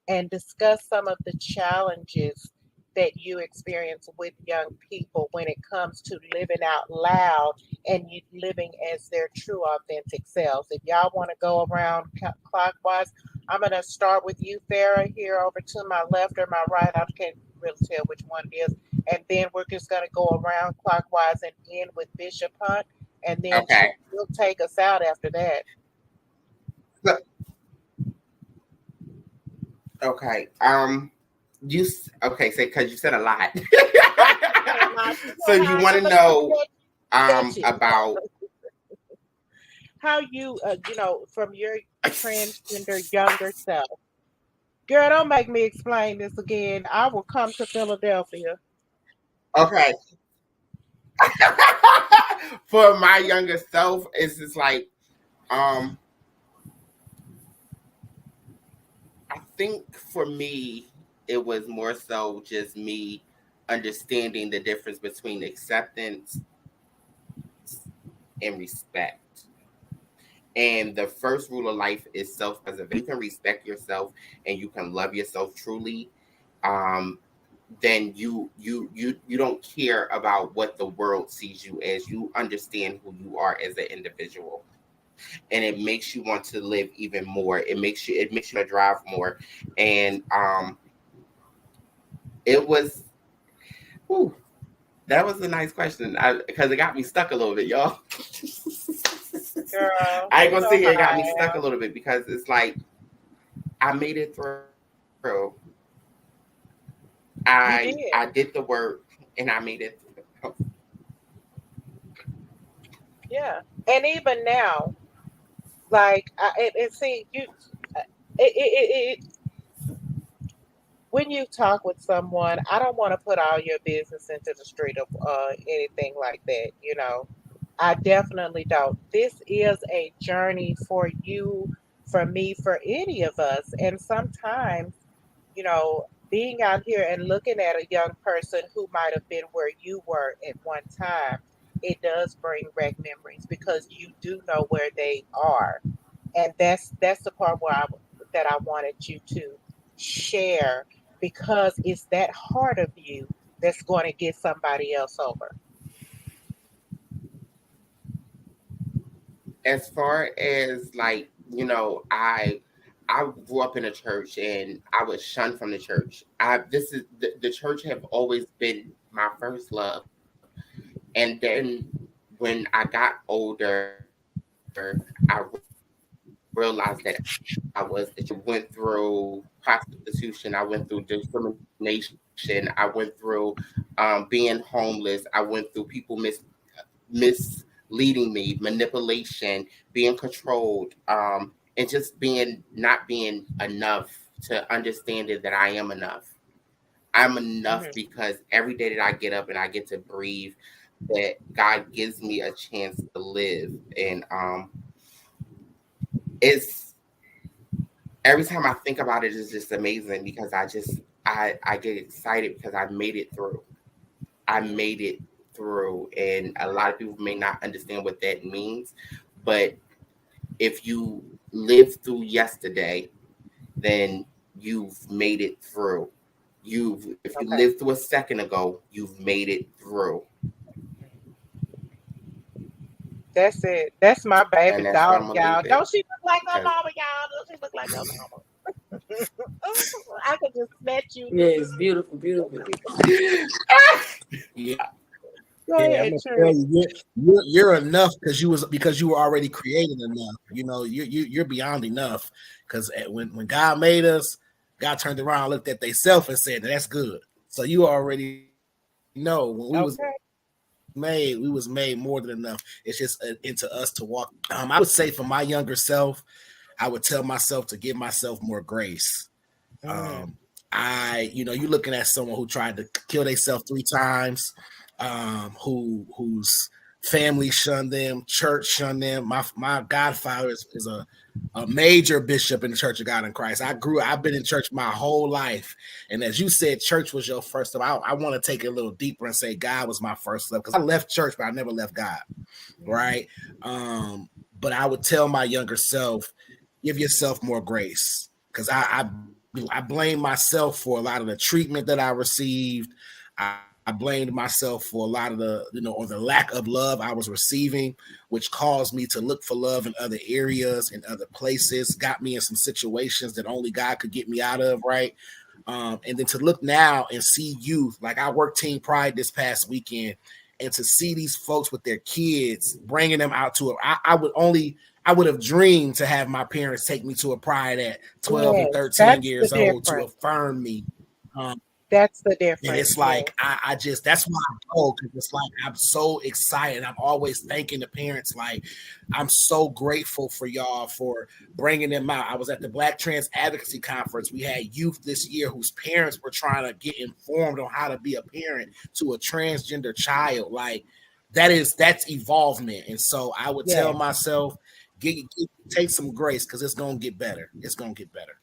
and discuss some of the challenges that you experience with young people when it comes to living out loud and you living as their true authentic selves? If y'all want to go around clockwise, I'm going to start with you, Farah, here over to my left or my right. I can't really tell which one it is. And then we're just going to go around clockwise and end with Bishop Hunt. And then she'll take us out after that. Okay. So because you said a lot. So you want to know about how you from your transgender younger self. Girl, don't make me explain this again. I will come to Philadelphia. Okay. For my younger self, it's just like I think for me it was more so just me understanding the difference between acceptance and respect. And the first rule of life is self-preservation. You can respect yourself and you can love yourself truly. Then you don't care about what the world sees you as. You understand who you are as an individual, and it makes you want to live even more. It makes you to drive more. And it was, that was a nice question because it got me stuck a little bit, y'all. Girl, I ain't gonna say it got me stuck a little bit because it's like I made it through. I did the work and I made it through. Yeah, and even now, like see you, when you talk with someone, I don't want to put all your business into the street of anything like that. I definitely don't. This is a journey for you, for me, for any of us, and sometimes, being out here and looking at a young person who might have been where you were at one time, it does bring back memories because you do know where they are, and that's the part that I wanted you to share because it's that heart of you that's going to get somebody else over. As far as like, I I grew up in a church and I was shunned from the church. The church have always been my first love. And then when I got older, I realized that I went through prostitution, I went through discrimination, I went through being homeless, I went through people misleading me, manipulation, being controlled, and just not being enough to understand that I am enough. I'm enough because every day that I get up and I get to breathe, that God gives me a chance to live. And it's every time I think about it, it's just amazing because I get excited because I made it through. I made it through, and a lot of people may not understand what that means, but if you lived through yesterday, then you've made it through. If you lived through a second ago, you've made it through. That's it. That's my baby And that's dog, what I'm y'all. gonna Don't she look like her because- mama, y'all? Don't she look like her mama? I could just snatch you. Yeah, it's beautiful, beautiful. Yeah. Go Yeah, ahead, I'm True. gonna tell you, you're enough because you were already created enough. You know, you're beyond enough because when God made us, God turned around, looked at themselves, and said, "That's good." So you already know when we was made more than enough. It's just into us to walk. I would say for my younger self, I would tell myself to give myself more grace. You're looking at someone who tried to kill themselves 3 times. Whose family shunned them, church shunned them. My godfather is a major bishop in the Church of God in Christ. I've been in church my whole life, and as you said, church was your first love. I want to take it a little deeper and say God was my first love because I left church, but I never left God, right? But I would tell my younger self, give yourself more grace because I blame myself for a lot of the treatment that I received. I blamed myself for a lot of or the lack of love I was receiving, which caused me to look for love in other areas, in other places, got me in some situations that only God could get me out of, right? And then to look now and see youth, like I worked Team Pride this past weekend, and to see these folks with their kids, bringing them out to it. I would have dreamed to have my parents take me to a Pride at 12 and 13 years old to affirm me. That's the difference. And it's like, I just, that's why I go, because it's like, I'm so excited. I'm always thanking the parents. Like, I'm so grateful for y'all for bringing them out. I was at the Black Trans Advocacy Conference. We had youth this year whose parents were trying to get informed on how to be a parent to a transgender child. Like, that's evolvement. And so I would tell myself, take some grace because it's going to get better. It's going to get better.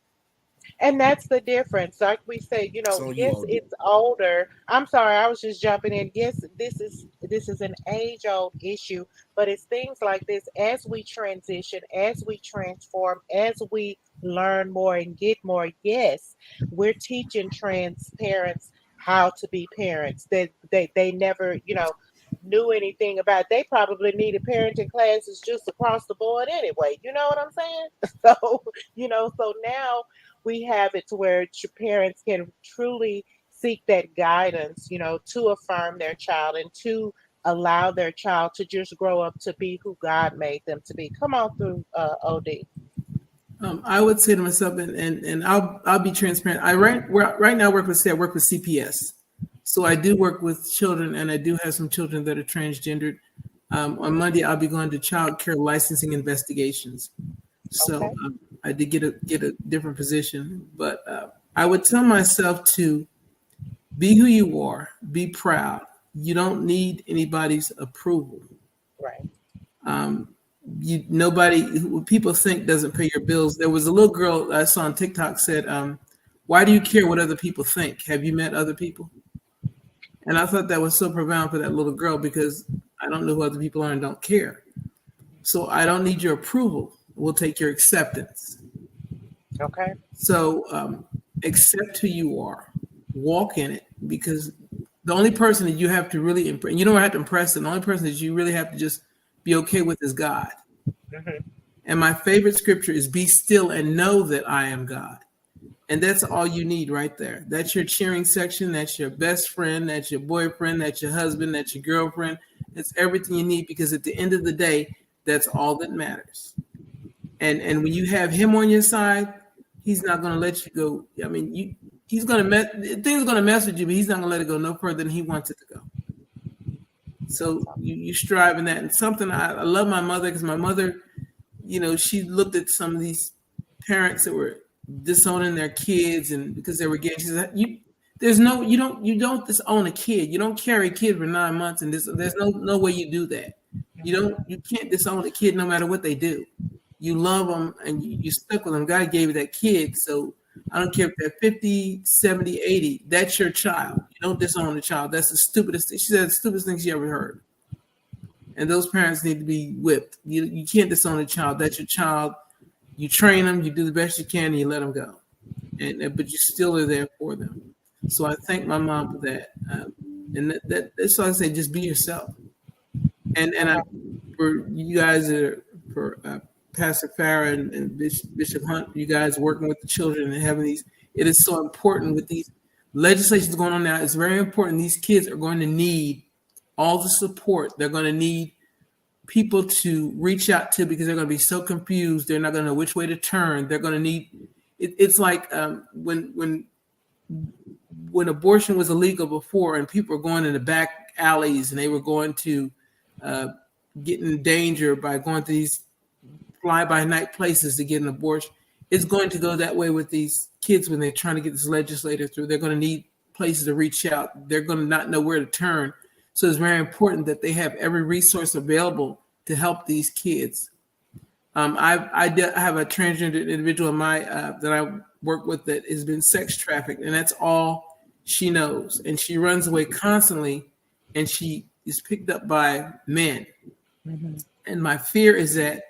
And that's the difference. Like we say, it's older. I'm sorry, I was just jumping in. Yes, this is an age-old issue, but it's things like this as we transition, as we transform, as we learn more and get more. Yes, we're teaching trans parents how to be parents that they never, knew anything about. They probably needed parenting classes just across the board anyway. You know what I'm saying? So now we have it to where parents can truly seek that guidance, to affirm their child and to allow their child to just grow up to be who God made them to be. Come on through, OD. I would say to myself, and I'll be transparent. I right now work with CPS, so I do work with children, and I do have some children that are transgendered. On Monday, I'll be going to child care licensing investigations. So I did get a different position, but I would tell myself to be who you are, be proud. You don't need anybody's approval. Right. People think doesn't pay your bills. There was a little girl I saw on TikTok said, "Why do you care what other people think? Have you met other people?" And I thought that was so profound for that little girl because I don't know who other people are and don't care. So I don't need your approval. We'll take your acceptance. Okay. So accept who you are, walk in it, because the only person that you have to really impress, you don't have to impress them. The only person that you really have to just be okay with is God. Mm-hmm. And my favorite scripture is be still and know that I am God. And that's all you need right there. That's your cheering section. That's your best friend. That's your boyfriend. That's your husband. That's your girlfriend. That's everything you need, because at the end of the day, that's all that matters. And when you have him on your side, he's not going to let you go. I mean, he's going to things are going to mess with you, but he's not going to let it go no further than he wants it to go. So you strive in that. And something I love my mother, because my mother, she looked at some of these parents that were disowning their kids, and because they were gay, she said, you don't disown a kid. You don't carry a kid for 9 months, and there's no way you do that. You can't disown a kid no matter what they do. You love them and you stuck with them. God gave you that kid, so I don't care if they're 50, 70, 80. That's your child. You don't disown the child. That's the stupidest thing. She said the stupidest thing she ever heard. And those parents need to be whipped. You can't disown a child. That's your child. You train them. You do the best you can, and you let them go. But you still are there for them. So I thank my mom for that. And that's why I say, just be yourself. And for you guys, for Pastor Farah and Bishop Hunt, you guys working with the children and having these, it is so important with these legislations going on now. It's very important. These kids are going to need all the support. They're going to need people to reach out to, because they're going to be so confused. They're not going to know which way to turn. They're going to need, it's like when abortion was illegal before, and people were going in the back alleys, and they were going to get in danger by going to these fly-by-night places to get an abortion. It's going to go that way with these kids when they're trying to get this legislature through. They're going to need places to reach out. They're going to not know where to turn. So it's very important that they have every resource available to help these kids. I have a transgender individual in my that I work with that has been sex trafficked, and that's all she knows. And she runs away constantly, and she is picked up by men. Mm-hmm. And my fear is that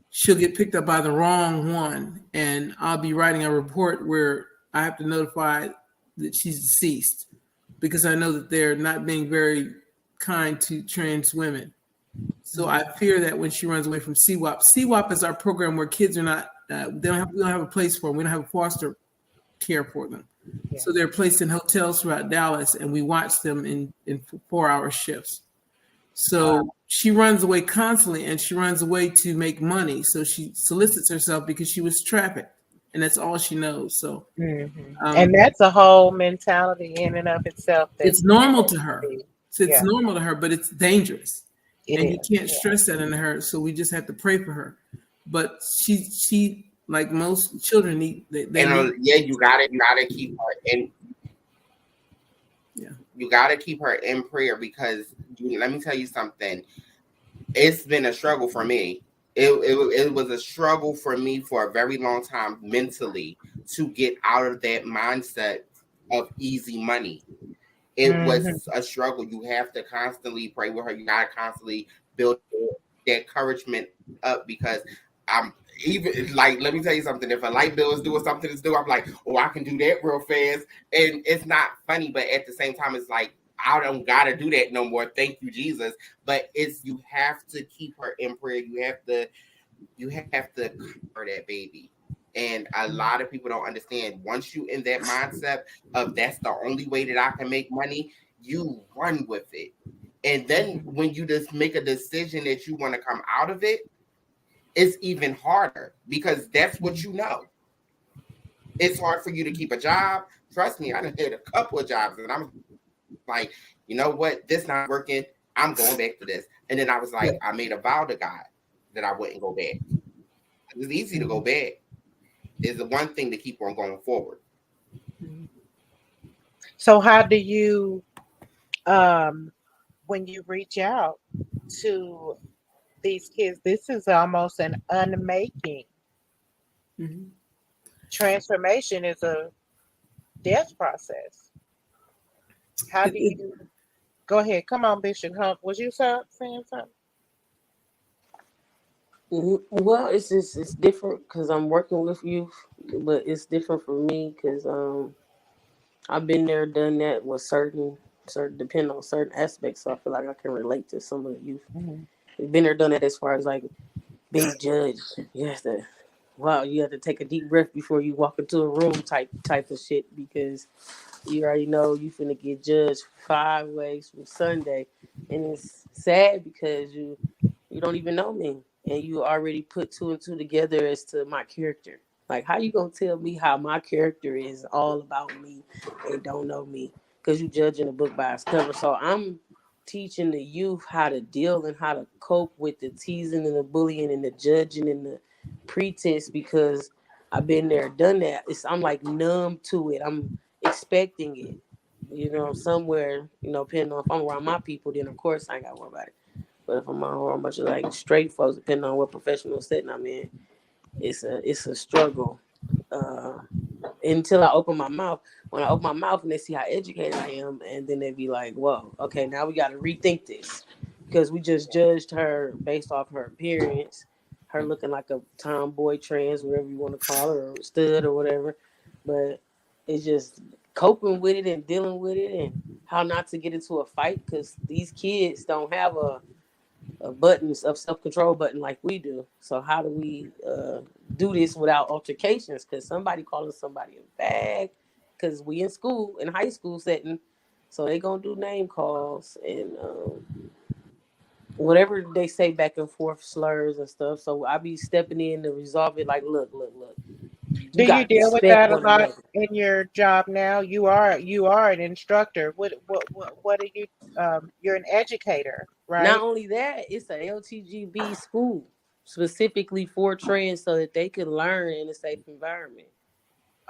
she'll get picked up by the wrong one, and I'll be writing a report where I have to notify that she's deceased, because I know that they're not being very kind to trans women. So I fear that when she runs away from CWAP is our program where kids are not, we don't have a place for them. We don't have a foster care for them. Yeah. So they're placed in hotels throughout Dallas, and we watch them in 4-hour shifts. So she runs away constantly, and she runs away to make money. So she solicits herself because she was trafficked, and that's all she knows. So, and that's a whole mentality in and of itself. It's normal to her. It's normal to her, but it's dangerous. And you can't stress that into her. So we just have to pray for her. But she like most children need. You gotta keep her in. Yeah, you gotta keep her in prayer, because let me tell you something. It's been a struggle for me. It was a struggle for me for a very long time mentally to get out of that mindset of easy money. It was a struggle. You have to constantly pray with her. You got to constantly build that encouragement up, because I'm even like, let me tell you something. If a light bill is doing something to do, I'm like, oh, I can do that real fast. And it's not funny, but at the same time, it's like, I don't got to do that no more. Thank you, Jesus. But you have to keep her in prayer. You have to cover that baby. And a lot of people don't understand. Once you in that mindset of that's the only way that I can make money, you run with it. And then when you just make a decision that you want to come out of it, it's even harder, because that's what you know. It's hard for you to keep a job. Trust me, I done had a couple of jobs, and I'm like, you know what? This not working. I'm going back to this. And then I was like, I made a vow to God that I wouldn't go back. It was easy to go back. Is the one thing to keep on going forward. So how do you, when you reach out to these kids, this is almost an unmaking. Mm-hmm. Transformation is a death process. How do you, go ahead, come on, Bishop Hunt. Was you saying something? Well, it's different because I'm working with youth, but it's different for me because I've been there, done that with certain depending on certain aspects. So I feel like I can relate to some of the youth. Mm-hmm. Been there, done that as far as like being judged. You have to take a deep breath before you walk into a room type of shit, because you already know you finna get judged 5 ways from Sunday. And it's sad because you don't even know me, and you already put 2 and 2 together as to my character. Like, how you gonna tell me how my character is all about me and don't know me? Because you judging a book by its cover. So I'm teaching the youth how to deal and how to cope with the teasing and the bullying and the judging and the pretense, because I've been there, done that. I'm like numb to it. I'm expecting it. Somewhere, depending on if I'm around my people, then of course I ain't gotta worry about it. But if I'm around a bunch of like straight folks, depending on what professional setting I'm in, it's a struggle. Until I open my mouth. When I open my mouth and they see how educated I am, and then they be like, whoa, okay, now we got to rethink this, because we just judged her based off her appearance, her looking like a tomboy, trans, whatever you want to call her, or stud or whatever. But it's just coping with it and dealing with it, and how not to get into a fight, because these kids don't have a button of self-control button like we do. So how do we do this without altercations? Because somebody calling somebody a bag, because we in school, in high school setting, so they gonna do name calls and whatever they say back and forth, slurs and stuff. So I be stepping in to resolve it. Like, look. Do you deal with that a lot in your job now? You are an instructor. What are you? You're an educator, right? Not only that, it's a LTGB school specifically for trans, so that they can learn in a safe environment.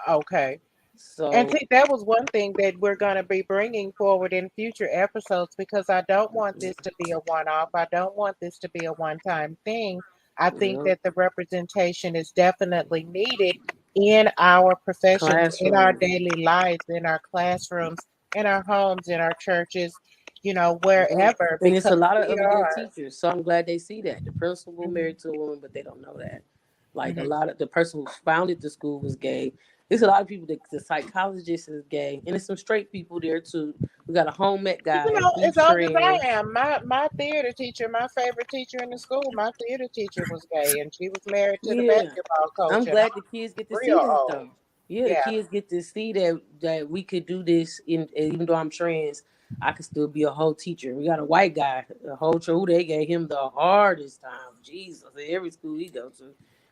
Okay. So, and see, that was one thing that we're going to be bringing forward in future episodes, because I don't want this to be a one-off. I don't want this to be a one-time thing. I think that the representation is definitely needed in our professions, in our daily lives, in our classrooms, in our homes, in our churches, wherever. And it's a lot of other good teachers, so I'm glad they see that. The principal married to a woman, but they don't know that. Like, a lot of the person who founded the school was gay. There's a lot of people the psychologist is gay, and there's some straight people there too. We got a home ec guy. As old as I am, my theater teacher, my favorite teacher in the school, my theater teacher was gay, and she was married to the basketball coach. I'm glad the kids get to see that though. The kids get to see that we could do this. Even though I'm trans, I could still be a whole teacher. We got a white guy, a whole who they gave him the hardest time. Jesus, at every school he go to.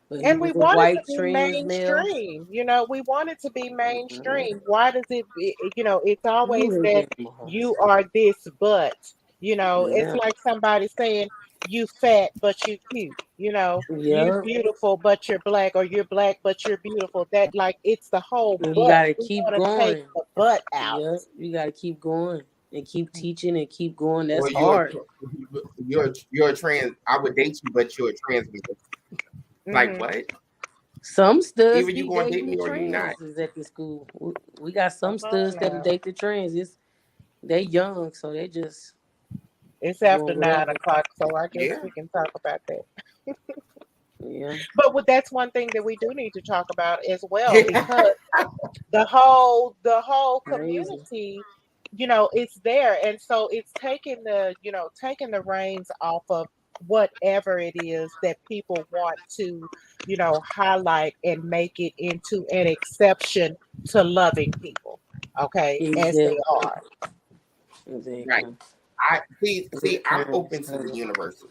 But and we want it to be mainstream. We want it to be mainstream. Why does it? It's always that you are this, but it's like somebody saying you fat but you cute. You're beautiful but you're black, or you're black but you're beautiful. That, like, it's the whole butt. You gotta keep going. Take the butt out. Yeah, you gotta keep going and keep teaching and keep going. That's hard. You're a trans. I would date you, but you're a trans. Like, what? Some studs either you gonna date me or you not. At the school, we got some studs that date the trans. They young, so they just. It's after 9 o'clock, so I guess we can talk about that. But that's one thing that we do need to talk about as well, because the whole community, it's there, and so it's taking the reins off of whatever it is that people want to, highlight and make it into an exception to loving people, okay, as they are. Right. I see. I'm open to the universal,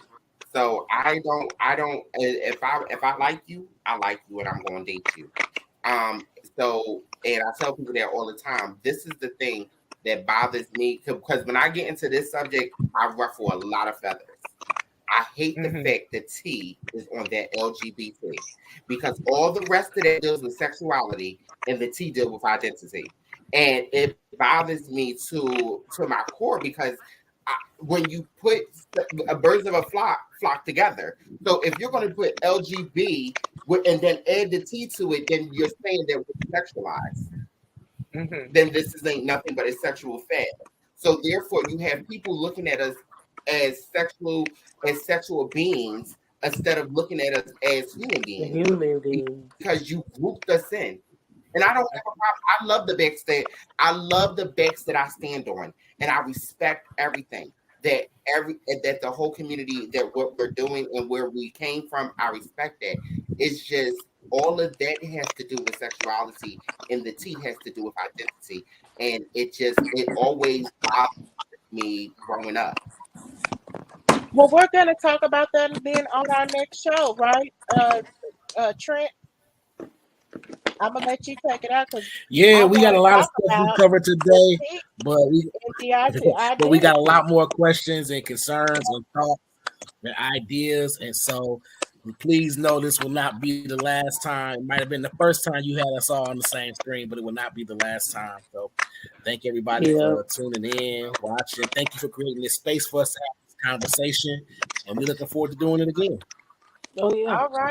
so I don't. If I like you, I like you, and I'm going to date you. So, and I tell people that all the time. This is the thing that bothers me, because when I get into this subject, I ruffle a lot of feathers. I hate the fact that T is on that LGBT, because all the rest of that deals with sexuality and the T deal with identity. And it bothers me to my core, because when you put birds of a flock together, so if you're going to put LGB and then add the T to it, then you're saying that we're sexualized. Then this ain't nothing but a sexual fad. So therefore, you have people looking at us as sexual beings, instead of looking at us as human beings. Because you grouped us in. And I don't have a problem. I love the backs that I stand on, and I respect everything. that that the whole community, that what we're doing and where we came from, I respect that. It's just all of that has to do with sexuality, and the T has to do with identity, and it always bothered me growing up. Well, we're going to talk about that then on our next show, right? Trent, I'm gonna let you take it out because Yeah, I we got a want to lot of talk stuff we about covered today, pink but we and the but we got a identity. lot more questions and concerns and thoughts and ideas. And so please know this will not be the last time. It might have been the first time you had us all on the same screen, but it will not be the last time. So thank everybody Yeah. for tuning in, watching. Thank you for creating this space for us to have this conversation. And we're looking forward to doing it again. Oh yeah. All right.